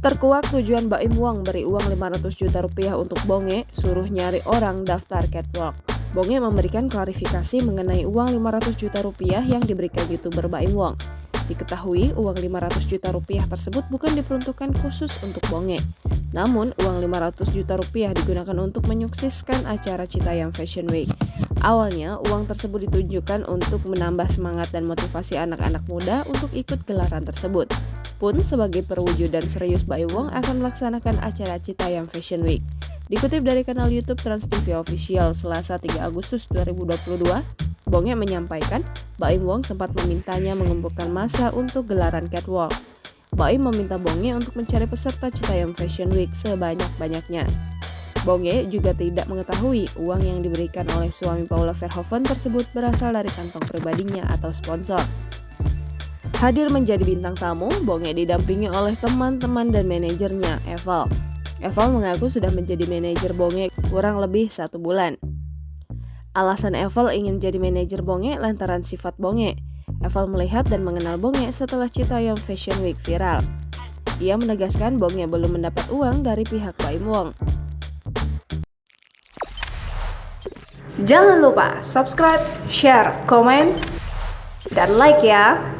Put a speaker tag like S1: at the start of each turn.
S1: Terkuak tujuan Baim Wong beri uang 500 juta rupiah untuk Bonge, suruh nyari orang daftar catwalk. Bonge memberikan klarifikasi mengenai uang 500 juta rupiah yang diberikan YouTuber Baim Wong. Diketahui uang 500 juta rupiah tersebut bukan diperuntukkan khusus untuk Bonge. Namun, uang 500 juta rupiah digunakan untuk menyukseskan acara Citayam Fashion Week. Awalnya, uang tersebut ditunjukkan untuk menambah semangat dan motivasi anak-anak muda untuk ikut gelaran tersebut. Pun sebagai perwujudan serius Baim Wong akan melaksanakan acara Citayam Fashion Week. Dikutip dari kanal YouTube Trans TV Official Selasa 3 Agustus 2022, Bonge menyampaikan Baim Wong sempat memintanya mengumpulkan massa untuk gelaran catwalk. Baim meminta Bonge untuk mencari peserta Citayam Fashion Week sebanyak-banyaknya. Bonge juga tidak mengetahui uang yang diberikan oleh suami Paula Verhoeven tersebut berasal dari kantong pribadinya atau sponsor. Hadir menjadi bintang tamu, Bonge didampingi oleh teman-teman dan manajernya, Eval. Eval mengaku sudah menjadi manajer Bonge kurang lebih 1 bulan. Alasan Eval ingin menjadi manajer Bonge lantaran sifat Bonge. Eval melihat dan mengenal Bonge setelah Citayam Fashion Week viral. Ia menegaskan Bonge belum mendapat uang dari pihak Baim Wong. Jangan lupa subscribe, share, komen, dan like ya!